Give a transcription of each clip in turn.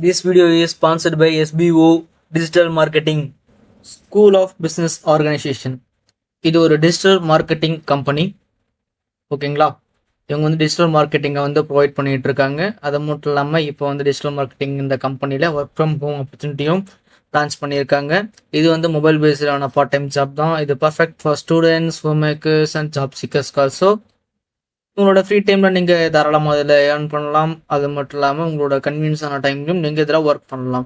This video is sponsored by SBO Digital Marketing School of Business Organization. இது ஒரு digital marketing company. ஓகேங்களா, இவங்க வந்து டிஜிட்டல் மார்க்கெட்டிங்கை வந்து ப்ரொவைட் பண்ணிகிட்டு இருக்காங்க. அது மட்டும் இல்லாமல் இப்போ வந்து டிஜிட்டல் மார்க்கெட்டிங் இந்த கம்பெனியில் ஒர்க் ஃப்ரம் ஹோம் ஆப்பர்ச்சுனிட்டியும் லான்ச் பண்ணியிருக்காங்க. இது வந்து மொபைல் பேஸ்டான பார்ட் டைம் ஜாப் தான். இது perfect for students, home makers and job seekers also. உங்களோட ஃப்ரீ டைமில் நீங்கள் தாராளமாக அதில் ஏர்ன் பண்ணலாம். அது மட்டும் இல்லாமல் உங்களோட கன்வீனியன்ஸான டைம்லையும் நீங்கள் இதில் ஒர்க் பண்ணலாம்.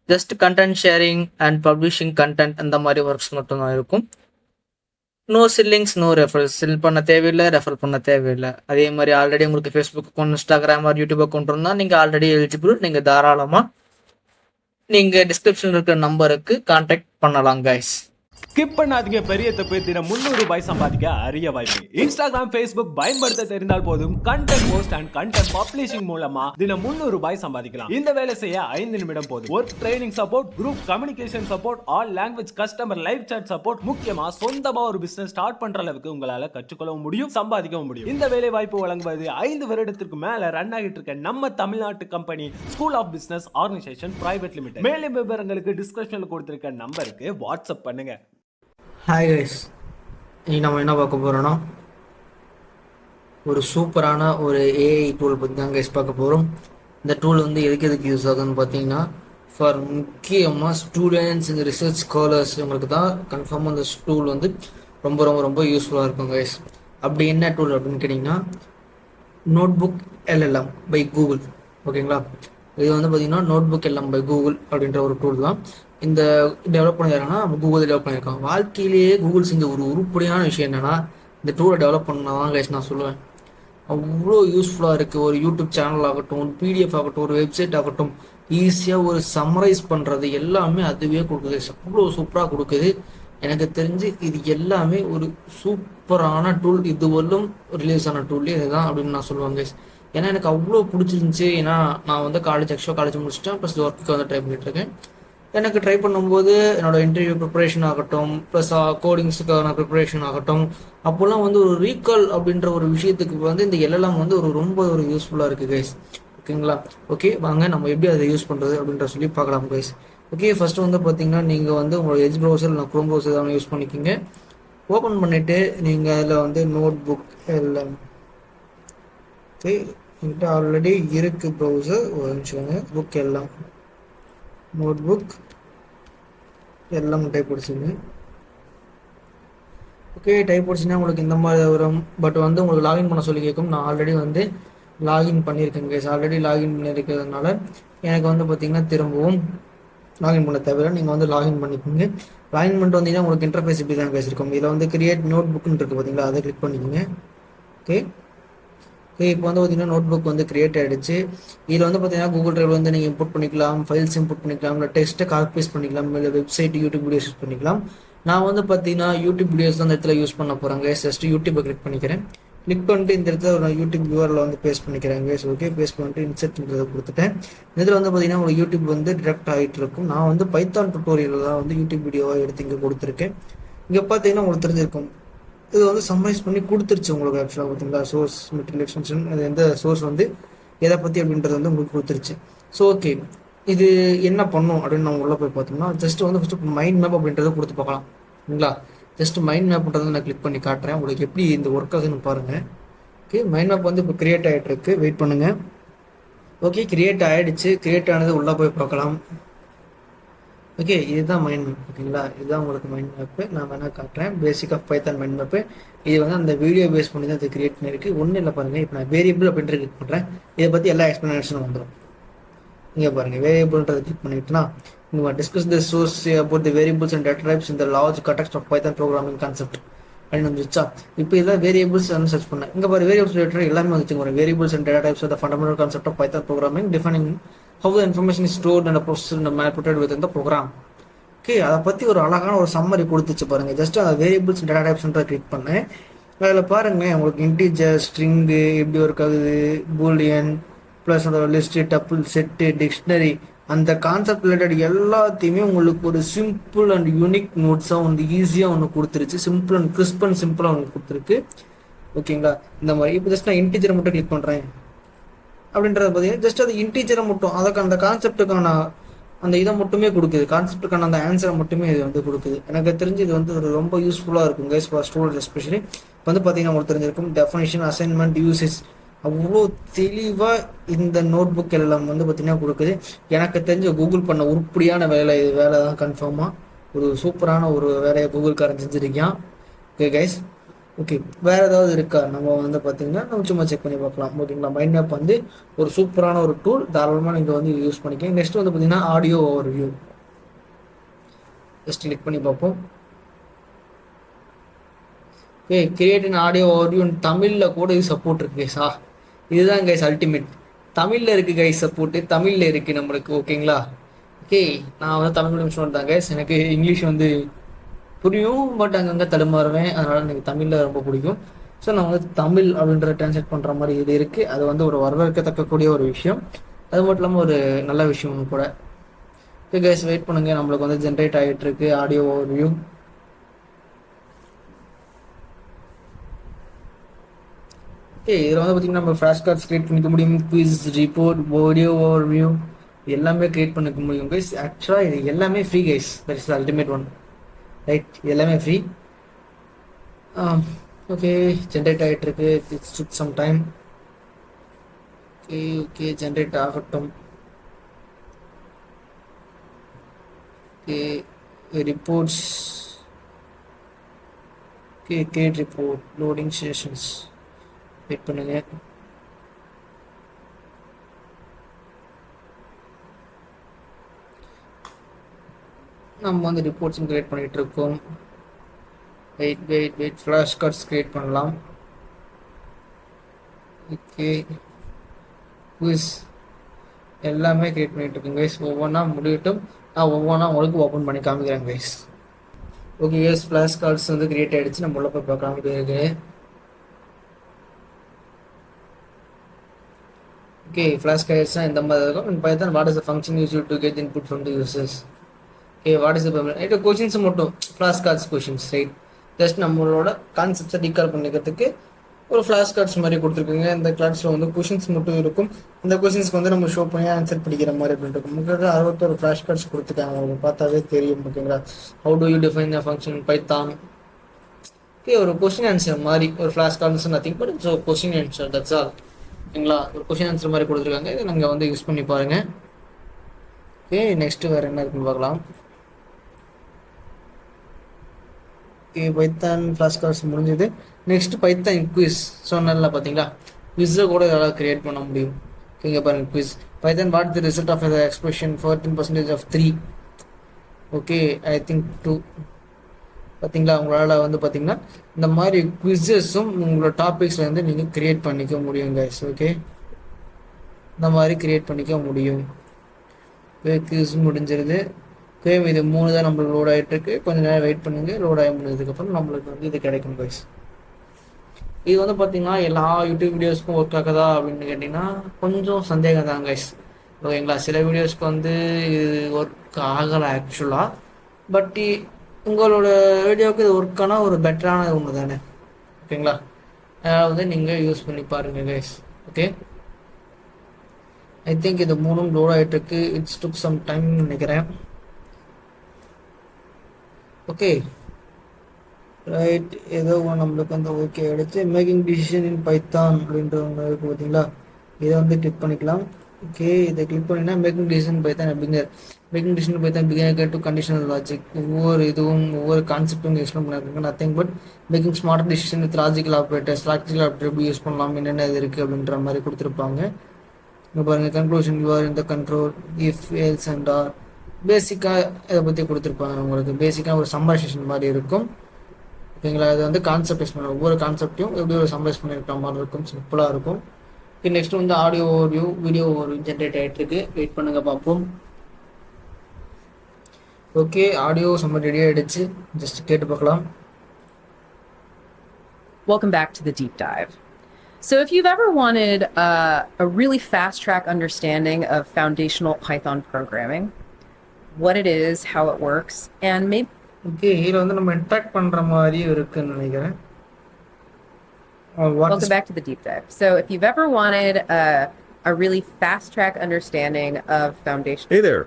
Just content sharing and publishing content அந்த மாதிரி ஒர்க்ஸ் மட்டும்தான் இருக்கும். No sellings, no referrals. Sell பண்ண தேவையில்லை, ரெஃபர் பண்ண தேவையில்லை. அதே மாதிரி ஆல்ரெடி உங்களுக்கு Facebook account, Instagram or YouTube account இருந்தால் நீங்கள் ஆல்ரெடி எலிஜிபிள். நீங்கள் தாராளமாக நீங்கள் டிஸ்கிரிப்ஷனில் இருக்கிற நம்பருக்கு கான்டாக்ட் பண்ணலாம் கைஸ். ஸ்கிப் பண்ணாதீங்க, பெரிய தப்பு. தினம் 300 ரூபாய் சம்பாதிக்க அரிய வாய்ப்பு. இன்ஸ்டாகிராம், ஃபேஸ்புக் பயன்படுத்த தெரிந்தால் போதும். Content post and content publishing மூலமா தினம் 300 ரூபாய் சம்பாதிக்கலாம். இந்த வேலை செய்ய 5 நிமிடம் போதும். Work training support, group communication support, all language, customer live chat support. முக்கியமா சொந்தமா ஒரு பிசினஸ் ஸ்டார்ட் பண்ற அளவுக்கு உங்களால கற்றுக்கொள்ளவும் முடியும், சம்பாதிக்கவும் முடியும். இந்த வேலை வாய்ப்பு வழங்குவது 5 வருடத்திற்கு மேல ரன் ஆகிட்டு இருக்க நம்ம தமிழ்நாட்டு company school of business organisation private limited. மேலும் விவரங்களுக்கு டிஸ்கிரிப்ஷன்ல கொடுத்திருக்க நம்பருக்கு வாட்ஸ்அப் பண்ணுங்க. ஹாய் கைஸ், இன்னைக்கு நம்ம என்ன பார்க்க போகிறோன்னா ஒரு சூப்பரான ஒரு ஏஐ டூல் பற்றி தான் கைஸ் பார்க்க போகிறோம். இந்த டூல் வந்து எதுக்கு யூஸ் ஆகுதுன்னு பார்த்தீங்கன்னா, ஃபார் முக்கியமாக ஸ்டூடெண்ட்ஸ், இந்த ரிசர்ச் ஸ்காலர்ஸ் இவங்களுக்கு தான் கன்ஃபார்மாக இந்த டூல் வந்து ரொம்ப ரொம்ப ரொம்ப யூஸ்ஃபுல்லாக இருக்கும் கைஸ். அப்படி என்ன டூல் அப்படின்னு கேட்டிங்கன்னா, நோட்புக் எல்எல்எம் பை கூகுள். ஓகேங்களா, இது வந்து பார்த்தீங்கன்னா நோட்புக் எல்எம் பை கூகுள் அப்படின்ற ஒரு டூல் தான். இந்த டெவலப் பண்ணிருக்காங்கன்னா கூகுள் டெவலப் பண்ணியிருக்காங்க. வாழ்க்கையிலேயே கூகுள் செஞ்ச ஒரு உருப்படியான விஷயம் என்னென்னா, இந்த டூலை டெவலப் பண்ணதான் கைஸ் நான் சொல்லுவேன். அவ்வளோ யூஸ்ஃபுல்லாக இருக்குது. ஒரு யூடியூப் சேனல் ஆகட்டும், ஒரு பிடிஎஃப் ஆகட்டும், ஒரு வெப்சைட் ஆகட்டும், ஈஸியாக ஒரு சம்மரைஸ் பண்ணுறது எல்லாமே அதுவே கொடுக்குது. அவ்வளோ சூப்பராக கொடுக்குது. எனக்கு தெரிஞ்சு இது எல்லாமே ஒரு சூப்பரான டூல். இதுவரையும் ரிலீஸ் ஆன டூல் இதுதான் அப்படின்னு நான் சொல்லுவேன் கைஸ். ஏன்னா எனக்கு அவ்வளோ பிடிச்சிருந்துச்சி. ஏன்னா நான் வந்து காலேஜ் முடிச்சிட்டேன், ப்ளஸ் ஒர்க்குக்கு வந்து ட்ரை பண்ணிட்டுருக்கேன். எனக்கு ட்ரை பண்ணும்போது என்னோட இன்டர்வியூ ப்ரிப்பரேஷன் ஆகட்டும், ப்ளஸ் கோடிங்ஸுக்கான ப்ரிப்பரேஷன் ஆகட்டும், அப்போல்லாம் வந்து ஒரு ரீகால் அப்படின்ற ஒரு விஷயத்துக்கு வந்து இந்த எல்எல்எம் வந்து ரொம்ப ஒரு யூஸ்ஃபுல்லாக இருக்குது கைஸ். ஓகேங்களா, ஓகே வாங்க நம்ம எப்படி அதை யூஸ் பண்ணுறது அப்படின்ற சொல்லி பார்க்கலாம் கைஸ். ஓகே, ஃபஸ்ட்டு வந்து பார்த்தீங்கன்னா நீங்கள் வந்து உங்களோட எட்ஜ் ப்ரௌசர், நான் க்ரோம் ப்ரௌசர் தான் யூஸ் பண்ணிக்கிங்க. ஓப்பன் பண்ணிவிட்டு நீங்கள் அதில் வந்து நோட் புக் எல்எம், ஓகே என்கிட்ட ஆல்ரெடி இருக்குது ப்ரௌசர், ஒரு நிமிஷங்க. புக் எல்லாம் நோட்புக் எல்லாம் டைப் படிச்சுங்க. ஓகே, டைப் படிச்சுன்னா உங்களுக்கு இந்த மாதிரி வரும். பட் வந்து உங்களுக்கு லாகின் பண்ண சொல்லி கேட்கும். நான் ஆல்ரெடி வந்து லாகின் பண்ணியிருக்கேன் கைஸ். ஆல்ரெடி லாகின் பண்ணியிருக்கிறதுனால எனக்கு வந்து பார்த்திங்கன்னா திரும்பவும் லாகின் பண்ண தேவையில்லை. நீங்கள் வந்து லாகின் பண்ணிக்கோங்க. லாகின் பண்ணிட்டு வந்தீங்கன்னா உங்களுக்கு இன்டர்ஃபேஸ் இப்படி தான் பேசியிருக்கோம். இதில் வந்து கிரியேட் நோட் புக்குன்னு இருக்குது பார்த்தீங்களா, அதை கிளிக் பண்ணிக்கோங்க. ஓகே, இப்போ வந்து பார்த்தீங்கன்னா நோட் புக் வந்து கிரியேட் ஆகிடுச்சு. இதில் வந்து பார்த்தீங்கன்னா கூகுள் ட்ரைவ் வந்து நீங்கள் இம்போர்ட் பண்ணிக்கலாம், ஃபைல்ஸ் இம்போர்ட் பண்ணிக்கலாம், இல்லை டெக்ஸ்ட்டை காப்பி பேஸ்ட் பண்ணிக்கலாம், இல்லை வெப்சைட், யூடியூப் வீடியோஸ் யூஸ் பண்ணிக்கலாம். நான் வந்து பார்த்தீங்கன்னா யூடியூப் வீடியோஸ் தான் இந்த இடத்துல யூஸ் பண்ண போகிறாங்க. ஜஸ்ட் யூடியூப்பை கிளிக் பண்ணிக்கிறேன். கிளிக் பண்ணிட்டு இந்த இடத்துல ஒரு யூடியூப் வியூவரில் வந்து பேஸ்ட் பண்ணிக்கிறேன் கைஸ். ஓகே, பேஸ்ட் பண்ணிட்டு இன்சர்ட்ன்றதை கொடுத்துட்டேன். இதில் வந்து பார்த்தீங்கன்னா உங்களுக்கு யூடியூப் வந்து டிரெக்ட் ஆகிட்டு இருக்கும். நான் வந்து பைத்தான் டுட்டோரியல் தான் வந்து யூடியூப் வீடியோவாக எடுத்து இங்கே கொடுத்துருக்கேன். இங்கே பார்த்தீங்கன்னா உங்களுக்கு தெரிஞ்சிருக்கும், இது வந்து சம்மரைஸ் பண்ணி கொடுத்துருச்சு உங்களுக்கு. ஆக்சுவலாக பார்த்தீங்களா, சோர்ஸ் மெட்டீரியல் எக்ஸ்டென்ஷன், அது எந்த சோர்ஸ் வந்து எதை பற்றி அப்படின்றது வந்து உங்களுக்கு கொடுத்துருச்சு. ஸோ ஓகே, இது என்ன பண்ணும் அப்படின்னு நம்ம உள்ளே போய் பார்த்தோம்னா, ஜஸ்ட் வந்து ஃபஸ்ட்டு மைண்ட் மேப் அப்படின்றத கொடுத்து பார்க்கலாம். சரிங்களா, ஜஸ்ட் மைண்ட் மேப்ன்றதை நான் கிளிக் பண்ணி காட்டுறேன் உங்களுக்கு எப்படி இந்த ஒர்க் ஆகுதுன்னு பாருங்கள். ஓகே, மைண்ட் மேப் வந்து இப்போ கிரியேட் ஆகிட்டு இருக்கு, வெயிட் பண்ணுங்கள். ஓகே, கிரியேட் ஆகிடுச்சு. கிரியேட் ஆனது உள்ளே போய் பார்க்கலாம். ஓகே, இதுதான் மைண்ட் மேப். ஓகேங்களா, இதுதான் உங்களுக்கு மைண்ட் மேப்பு. நான் வேணால் காட்டுறேன். பேசிக்காக பைத்தான் மைண்ட் மேப்பு. இது வந்து அந்த வீடியோ பேஸ் பண்ணி தான் இது கிரியேட் பண்ணியிருக்கு. ஒன்றும் இல்லை பாருங்கள். இப்போ நான் வேரியபிள் அப்படின்ட்டு கிளிக் பண்ணுறேன். இதை பற்றி எல்லா எக்ஸ்ப்ளனேஷனும் வந்துடும். இங்கே பாருங்கள், வேரியபிள்ன்றதை கிளிக் பண்ணிட்டுனா இங்கே discuss the source about the variables and data types இந்த large context of Python programming concept அப்படின்னு வந்துச்சா. இப்போ இதான் வேரியபிள்ஸ் சர்ச் பண்ணேன். இங்கே பாரு, வேரியபிள்ஸ் ரிலேட்டட் எல்லாமே வந்துச்சு. Variables and data types the fundamental concept of Python programming defining how the information is stored and processed and manipulated within the program. Okay, அதை பற்றி ஒரு அழகான ஒரு சம்மரி கொடுத்துச்சு பாருங்கள். ஜஸ்ட் அந்த வேரியபிள்ஸ் டேட்டா டைப்ஸ்ன்ற கிளிக் பண்ணேன். அதில் பாருங்கள் உங்களுக்கு இன்டீஜர், ஸ்ட்ரிங்கு எப்படி ஒர்க் ஆகுது, பூலியன், ப்ளஸ் அந்த லிஸ்ட்டு, டப்புள், செட்டு, டிக்ஷனரி, அந்த கான்செப்ட் ரிலேட்டட் எல்லாத்தையுமே உங்களுக்கு ஒரு சிம்பிள் அண்ட் யூனிக் நோட்ஸாக வந்து ஈஸியாக ஒன்று கொடுத்துருச்சு. சிம்பிள் அண்ட் கிறிஸ்ப் அண்ட் சிம்பிளாக ஒன்று கொடுத்துருக்கு. ஓகேங்களா, இந்த மாதிரி இப்போ ஜஸ்ட் நான் இன்டீஜரை மட்டும் கிளிக் பண்ணுறேன். அப்படின்றது பார்த்தீங்கன்னா ஜஸ்ட் அது இன்டீஜரை மட்டும் அதுக்கு அந்த கான்செப்டுக்கான அந்த இதை மட்டுமே கொடுக்குது, கான்செப்டுக்கான அந்த ஆன்சரை மட்டுமே இது வந்து கொடுக்குது. எனக்கு தெரிஞ்சு இது வந்து ஒரு ரொம்ப யூஸ்ஃபுல்லாக இருக்கும் கைஸ் ஃபார் ஸ்டூடெண்ட்ஸ் எஸ்பெஷலி. வந்து பார்த்தீங்கன்னா உங்களுக்கு தெரிஞ்சிருக்கும் டெஃபினேஷன், அசைன்மெண்ட், யூசேஜ் அவ்வளோ தெளிவாக இந்த நோட் புக் எல்லாம் வந்து பார்த்தீங்கன்னா கொடுக்குது. எனக்கு தெரிஞ்ச கூகுள் பண்ண உருப்படியான வேலை இது, வேலை தான் கன்ஃபார்மாக ஒரு சூப்பரான ஒரு வேலையை கூகுள்காரன் செஞ்சுருக்கான். ஓகே கைஸ், ஓகே வேறு ஏதாவது இருக்கா நம்ம வந்து பார்த்தீங்கன்னா நம்ம சும்மா செக் பண்ணி பார்க்கலாம். ஓகேங்களா, மைண்ட் மேப் வந்து ஒரு சூப்பரான ஒரு டூல், தாராளமாக நீங்கள் வந்து யூஸ் பண்ணிக்கங்க. நெக்ஸ்ட் வந்து பார்த்தீங்கன்னா audio over view, just click பண்ணி பார்ப்போம். Okay, create an audio over view தமிழில் கூட இது சப்போர்ட் இருக்கு கைஸா. இதுதான் கைஸ் அல்டிமேட், தமிழில் இருக்குது கைஸ் சப்போர்ட்டு, தமிழில் இருக்குது நம்மளுக்கு. ஓகேங்களா, ஓகே நான் வந்து தமிழ் மீடியம் ஸ்டூடெண்ட் தான் கைஸ், எனக்கு இங்கிலீஷ் வந்து புரியும் பட் அங்கங்கே தடுமாறுவேன், அதனால் எனக்கு தமிழில் ரொம்ப பிடிக்கும். ஸோ நான் வந்து தமிழ் அப்படின்ற டிரான்ஸ்லேட் பண்ணுற மாதிரி இது இருக்குது. அது வந்து ஒரு வரவேற்கத்தக்கக்கூடிய ஒரு விஷயம், அது மட்டும் இல்லாமல் ஒரு நல்ல விஷயமும் கூட. ஓகே கைஸ் வெயிட் பண்ணுங்கள், நம்மளுக்கு வந்து ஜென்ரேட் ஆகிட்டு இருக்கு ஆடியோ ஓவர்வியூ. ஓகே இதில் வந்து பார்த்திங்கன்னா நம்ம ஃப்ளாஷ் கார்ட்ஸ் க்ரியேட் பண்ணிக்க முடியும், குவிஸ், ரிப்போர்ட், ஆடியோ ஓவர்வியூ எல்லாமே க்ரியேட் பண்ணிக்க முடியும் கைஸ். ஆக்சுவலாக இது எல்லாமே free guys, that is ultimate one, right? எல்லாமே ஃப்ரீ. ஓகே ஜென்ரேட் ஆகிட்டு இருக்கு, it's took some time. Okay okay generate ஆகட்டும். Okay reports, okay create report, loading sessions, wait பண்ணுங்க. நம்ம வந்து ரிப்போர்ட்ஸும் கிரியேட் பண்ணிகிட்டு இருக்கோம். வெயிட் ஃப்ளாஷ் கார்ட்ஸ் கிரியேட் பண்ணலாம். ஓகே குவிஸ் எல்லாமே கிரியேட் பண்ணிட்டு இருக்கோம் கைஸ். ஒவ்வொன்றா முடியட்டும், நான் ஒவ்வொன்றா உங்களுக்கு ஓப்பன் பண்ணி காமிக்கிறேன் guys. Okay guys flash cards வந்து கிரியேட் ஆகிடுச்சு, நம்ம உள்ள போய் பார்க்கலாம். இருக்கு ஓகே ஃப்ளாஷ் கார்ட்ஸ்னால் இந்த மாதிரி இருக்கும். Python what is the function use to get input from the users. Okay what is right questions மட்டும், flash cards questions, right? Just நம்மளோட கான்செப்ட்ஸை டீகால் பண்ணிக்கிறதுக்கு ஒரு ஃப்ளாஷ் கார்ட்ஸ் மாதிரி கொடுத்துருக்குங்க. இந்த கிளாஸில் வந்து கொஷின்ஸ் மட்டும் இருக்கும். இந்த கொஷின்ஸ்க்கு வந்து நம்ம ஷோ பண்ணி ஆன்சர் படிக்கிற மாதிரி அப்படின்னு இருக்கும். முக்கிய 61 ஃப்ளாஷ் கார்ட்ஸ் கொடுத்துருக்காங்க, அவங்க பார்த்தாவே தெரியும். ஓகேங்களா, how do you define the function Python. Okay ஒரு கொஷின் ஆன்சர் மாதிரி ஒரு flash cards nothing but so question answer, that's all. ஓகேங்களா, ஒரு கொஷின் ஆன்சர் மாதிரி கொடுத்துருக்காங்க, இதை நாங்கள் வந்து யூஸ் பண்ணி பாருங்கள். ஓகே நெக்ஸ்ட்டு வேறு என்ன இருக்குன்னு பார்க்கலாம். ஓகே பைத்தான் ஃப்ளாஷ் கார்ட்ஸ் முடிஞ்சது. நெக்ஸ்ட் பைத்தான் குவிஸ் சொன்னல பார்த்தீங்களா, குவிஸை கூட யாராவது கிரியேட் பண்ண முடியும். ஓகேங்க பாருங்கள் quiz Python what the result of the expression 14% of 3. Okay I think 2. பார்த்தீங்களா உங்களால் வந்து பார்த்தீங்கன்னா இந்த மாதிரி குவிஸஸும் உங்களோட டாபிக்ஸில் வந்து நீங்கள் கிரியேட் பண்ணிக்க முடியும் கைஸ். ஓகே இந்த மாதிரி கிரியேட் பண்ணிக்க முடியும். குவிஸ் முடிஞ்சிருது. ஓகே இது 3 தான் நம்மளுக்கு லோட் ஆகிட்டு இருக்கு, கொஞ்சம் நேரம் வெயிட் பண்ணுங்க. லோட் ஆகி முடிஞ்சதுக்கப்புறம் நம்மளுக்கு வந்து இது கிடைக்கும் கைஸ். இது வந்து பார்த்தீங்கன்னா எல்லா யூடியூப் வீடியோஸ்க்கும் ஒர்க் ஆகுதா அப்படின்னு கேட்டிங்கன்னா கொஞ்சம் சந்தேகம் தான் கைஸ். ஓகேங்களா, சில வீடியோஸ்க்கு வந்து இது ஒர்க் ஆகலை ஆக்சுவலாக, பட் உங்களோட வீடியோவுக்கு இது ஒர்க் ஆனால் ஒரு பெட்டரான ஒன்று தானே. ஓகேங்களா, அதனால் வந்து நீங்கள் யூஸ் பண்ணி பாருங்கள் கைஸ். ஓகே ஐ திங்க் இது 3 லோட் ஆகிட்டு இருக்கு, இட்ஸ் டுக் சம் டைம் நினைக்கிறேன். ஓகே ரைட் ஏதோ நம்மளுக்கு வந்து ஓகே ஆகிடுச்சு. மேக்கிங் டிசிஷன் இன் பைத்தான் அப்படின்றவங்க இருக்குது பார்த்தீங்களா, இதை வந்து கிளிக் பண்ணிக்கலாம். ஓகே இதை கிளிக் பண்ணிங்கன்னா making decision Python beginner, making decision Python beginner to conditional logic. ஒவ்வொரு கான்செப்டும் எக்ஸ்பிளைன் பண்ணியிருக்காங்க. Nothing but making smart decision with logical operators, logical operator எப்படி யூஸ் பண்ணலாம், என்னென்ன இது இருக்குது அப்படின்ற மாதிரி கொடுத்துருப்பாங்க. இங்கே பாருங்கள் conclusion you are in the control if else and or, பேசிக்காக இதை பற்றி கொடுத்துருப்பாங்க. உங்களுக்கு பேசிக்காக ஒரு சம்மரைசேஷன் மாதிரி இருக்கும். ஓகேங்களா, இது வந்து கான்செப்ட் எக்ஸ்பிளைன், ஒவ்வொரு கான்செப்டையும் எப்படி ஒரு சம்மரைஸ் பண்ணியிருக்கிற மாதிரி இருக்கும், சிம்பிளாக இருக்கும். ஓகே நெக்ஸ்ட் வந்து audio overview, video overview generate ஆகிட்டு இருக்கு, வெயிட் பண்ணுங்க பார்ப்போம். ஓகே ஆடியோ சம்மர் ரெடி ஆகிடுச்சு, ஜஸ்ட் கேட்டு பார்க்கலாம். Welcome back to the deep dive. So if you've ever wanted a really fast track understanding of foundational Python programming, what it is, how it works, and maybe okay இதில் வந்து நம்ம interact பண்ணுற மாதிரி இருக்குன்னு நினைக்கிறேன். welcome back to the deep dive. So if you've ever wanted a a really fast track understanding of foundation. Hey there.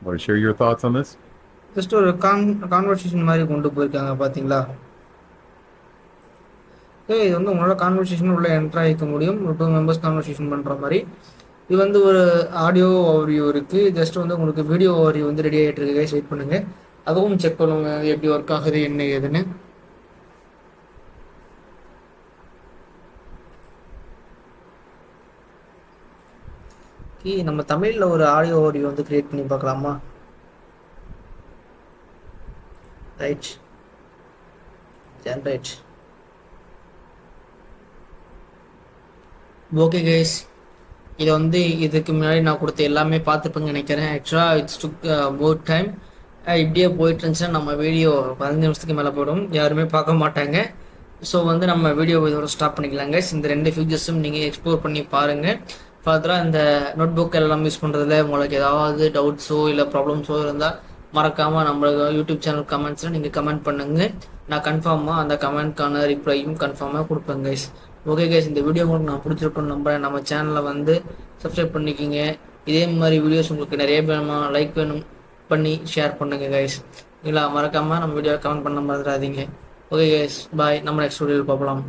Want to share your thoughts on this? Just ஒரு conversation மாதிரி கொண்டு போயிருக்காங்க பார்த்தீங்களா. இது வந்து உங்களால் கான்வர்சேஷன் உள்ள enter ஆகிக்க முடியும், ஒரு 2 மெம்பர்ஸ் கான்வர்சேஷன் பண்ணுற மாதிரி. இது வந்து ஒரு ஆடியோ ஓவர்வியூ இருக்குது. ஜஸ்ட் வந்து உங்களுக்கு வீடியோ ஓவர்வியூ வந்து ரெடி ஆகிட்டு இருக்கு கைஸ், வெயிட் பண்ணுங்கள். அதுவும் செக் பண்ணுங்க எப்படி ஒர்க் ஆகுது என்ன ஏதுன்னு. நம்ம தமிழில் ஒரு ஆடியோ ஓவர்வியூ வந்து கிரியேட் பண்ணி பார்க்கலாமா? Right, generate. ஓகே கைஸ், இதை வந்து இதுக்கு முன்னாடி நான் கொடுத்த எல்லாமே பார்த்துப்பேன்னு நினைக்கிறேன். ஆக்சுவலாக இட்ஸ் டுக் போட் டைம். இப்படியே போயிட்டு இருந்துச்சுன்னா நம்ம வீடியோ 15 நிமிஷத்துக்கு மேலே போயிடும், யாருமே பார்க்க மாட்டாங்க. ஸோ வந்து நம்ம வீடியோ இதோட ஸ்டாப் பண்ணிக்கலாம் கைஸ். இந்த 2 ஃபியூச்சர்ஸும் நீங்கள் எக்ஸ்ப்ளோர் பண்ணி பாருங்கள். ஃபர்தராக இந்த நோட் புக் எல்லாம் யூஸ் பண்ணுறதுல உங்களுக்கு ஏதாவது டவுட்ஸோ இல்லை ப்ராப்ளம்ஸோ இருந்தால் மறக்காமல் நம்மளுக்கு யூடியூப் சேனல் கமெண்ட்ஸில் நீங்கள் கமெண்ட் பண்ணுங்கள். நான் கன்ஃபார்மாக அந்த கமெண்ட்க்கான ரிப்ளையும் கன்ஃபார்மாக கொடுப்பேன் கைஸ். ஓகே கைஸ், இந்த வீடியோ உங்களுக்கு நான் பிடிச்சிருக்கோன்னு நம்புறேன். நம்ம சேனலை வந்து சப்ஸ்கிரைப் பண்ணிக்கிங்க. இதே மாதிரி வீடியோஸ் உங்களுக்கு நிறைய வேணுமா, லைக் வேணும் பண்ணி ஷேர் பண்ணுங்கள் கைஸ். இல்லை மறக்காமல் நம்ம வீடியோ கமெண்ட் பண்ண மறந்துடாதீங்க. ஓகே கைஸ், பாய். நம்ம நெக்ஸ்ட் வீடியோவில் பார்க்கலாம்.